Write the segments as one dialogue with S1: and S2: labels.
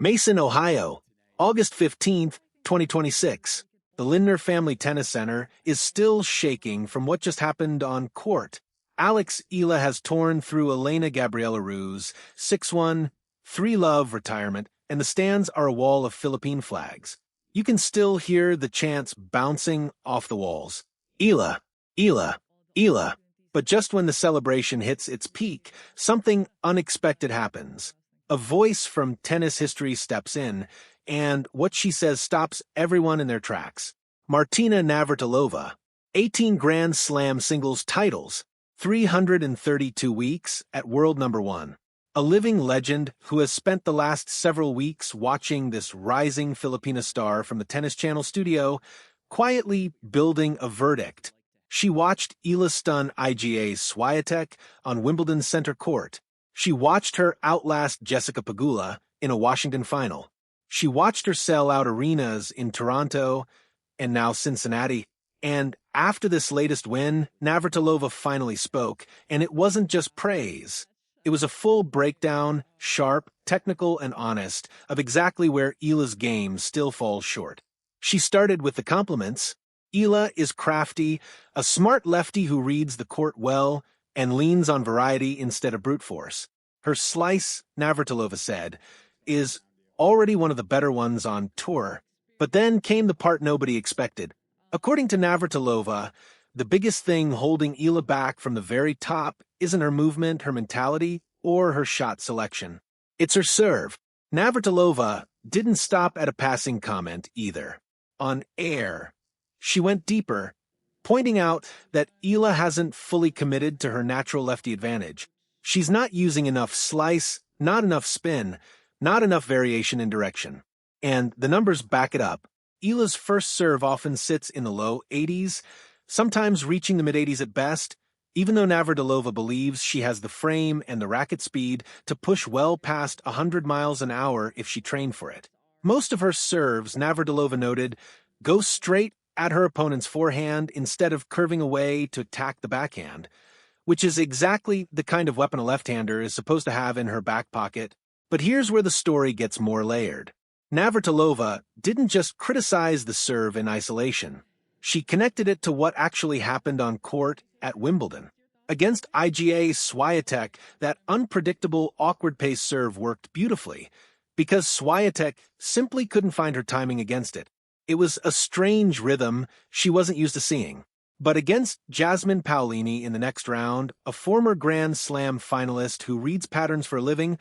S1: Mason, Ohio, August 15th, 2026. The Lindner Family Tennis Center is still shaking from what just happened on court. Alex Eala has torn through Elena-Gabriela Ruse, 6-1, 3-love retirement, and the stands are a wall of Philippine flags. You can still hear the chants bouncing off the walls. Eala, Eala, Eala. But just when the celebration hits its peak, something unexpected happens. A voice from tennis history steps in, and what she says stops everyone in their tracks. Martina Navratilova, 18 Grand Slam singles titles, 332 weeks at world number 1. A living legend who has spent the last several weeks watching this rising Filipina star from the Tennis Channel studio quietly building a verdict. She watched Eala stun Iga Swiatek on Wimbledon's center court. She watched her outlast Jessica Pegula in a Washington final. She watched her sell out arenas in Toronto and now Cincinnati. And after this latest win, Navratilova finally spoke, and it wasn't just praise. It was a full breakdown, sharp, technical, and honest, of exactly where Eala's game still falls short. She started with the compliments. Eala is crafty, a smart lefty who reads the court well and leans on variety instead of brute force. Her slice, Navratilova said, is already one of the better ones on tour. But then came the part nobody expected. According to Navratilova, the biggest thing holding Eala back from the very top isn't her movement, her mentality, or her shot selection. It's her serve. Navratilova didn't stop at a passing comment either. On air, she went deeper, pointing out that Eala hasn't fully committed to her natural lefty advantage. She's not using enough slice, not enough spin, not enough variation in direction. And the numbers back it up. Eala's first serve often sits in the low 80s, sometimes reaching the mid-80s at best, even though Navratilova believes she has the frame and the racket speed to push well past 100 miles an hour if she trained for it. Most of her serves, Navratilova noted, go straight at her opponent's forehand instead of curving away to attack the backhand, which is exactly the kind of weapon a left-hander is supposed to have in her back pocket. But here's where the story gets more layered. Navratilova didn't just criticize the serve in isolation. She connected it to what actually happened on court at Wimbledon. Against Iga Swiatek, that unpredictable, awkward-paced serve worked beautifully, because Swiatek simply couldn't find her timing against it. It was a strange rhythm she wasn't used to seeing. But against Jasmine Paolini in the next round, a former Grand Slam finalist who reads patterns for a living,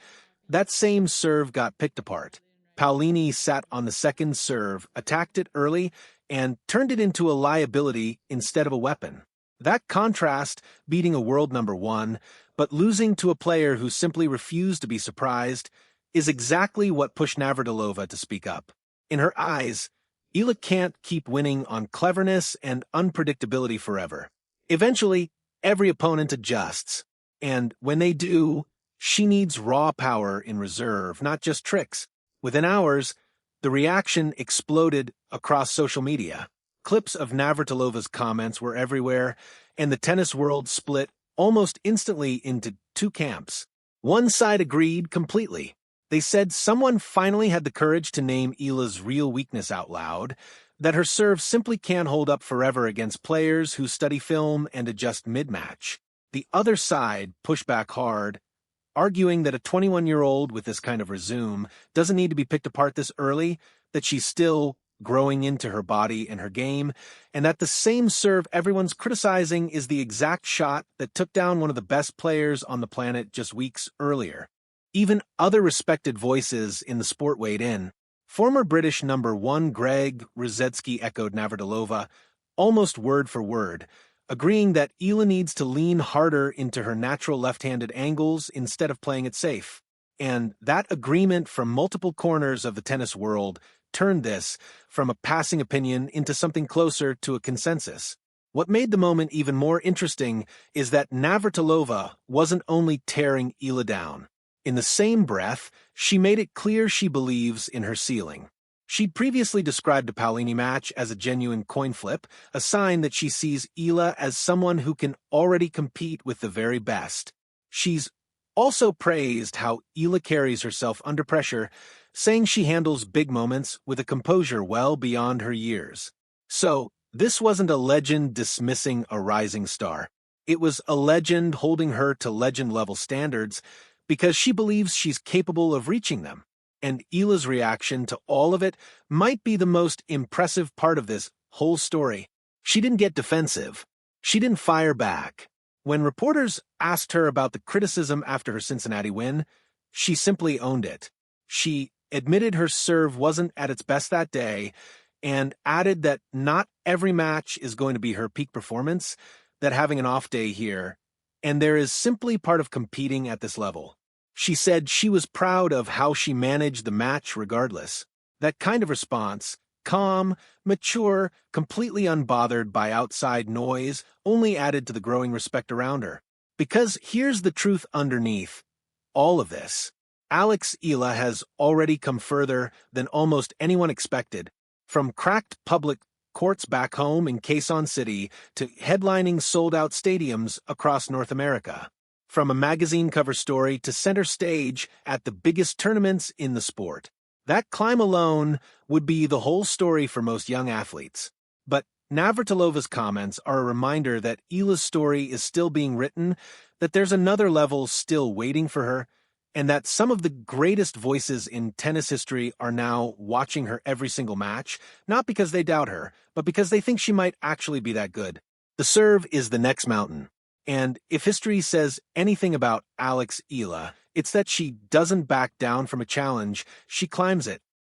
S1: that same serve got picked apart. Paolini sat on the second serve, attacked it early, and turned it into a liability instead of a weapon. That contrast, beating a world number 1, but losing to a player who simply refused to be surprised, is exactly what pushed Navratilova to speak up. In her eyes, Eala can't keep winning on cleverness and unpredictability forever. Eventually, every opponent adjusts, and when they do, she needs raw power in reserve, not just tricks. Within hours, the reaction exploded across social media. Clips of Navratilova's comments were everywhere, and the tennis world split almost instantly into two camps. One side agreed completely. They said someone finally had the courage to name Eala's real weakness out loud, that her serve simply can't hold up forever against players who study film and adjust mid-match. The other side pushed back hard, arguing that a 21-year-old with this kind of resume doesn't need to be picked apart this early, that she's still growing into her body and her game, and that the same serve everyone's criticizing is the exact shot that took down one of the best players on the planet just weeks earlier. Even other respected voices in the sport weighed in. Former British number 1 Greg Rusedski echoed Navratilova, almost word for word, agreeing that Eala needs to lean harder into her natural left-handed angles instead of playing it safe. And that agreement from multiple corners of the tennis world turned this from a passing opinion into something closer to a consensus. What made the moment even more interesting is that Navratilova wasn't only tearing Eala down. In the same breath, she made it clear she believes in her ceiling. She'd previously described the Paolini match as a genuine coin flip, a sign that she sees Eala as someone who can already compete with the very best. She's also praised how Eala carries herself under pressure, saying she handles big moments with a composure well beyond her years. So, this wasn't a legend dismissing a rising star. It was a legend holding her to legend-level standards because she believes she's capable of reaching them. And Eala's reaction to all of it might be the most impressive part of this whole story. She didn't get defensive. She didn't fire back. When reporters asked her about the criticism after her Cincinnati win, she simply owned it. She admitted her serve wasn't at its best that day and added that not every match is going to be her peak performance, that having an off day here, and there is simply part of competing at this level. She said she was proud of how she managed the match regardless. That kind of response, calm, mature, completely unbothered by outside noise, only added to the growing respect around her. Because here's the truth underneath all of this. Alex Eala has already come further than almost anyone expected, from cracked public courts back home in Quezon City to headlining sold-out stadiums across North America. From a magazine cover story to center stage at the biggest tournaments in the sport. That climb alone would be the whole story for most young athletes. But Navratilova's comments are a reminder that Eala's story is still being written, that there's another level still waiting for her, and that some of the greatest voices in tennis history are now watching her every single match, not because they doubt her, but because they think she might actually be that good. The serve is the next mountain. And if history says anything about Alex Eala, it's that she doesn't back down from a challenge, she climbs it.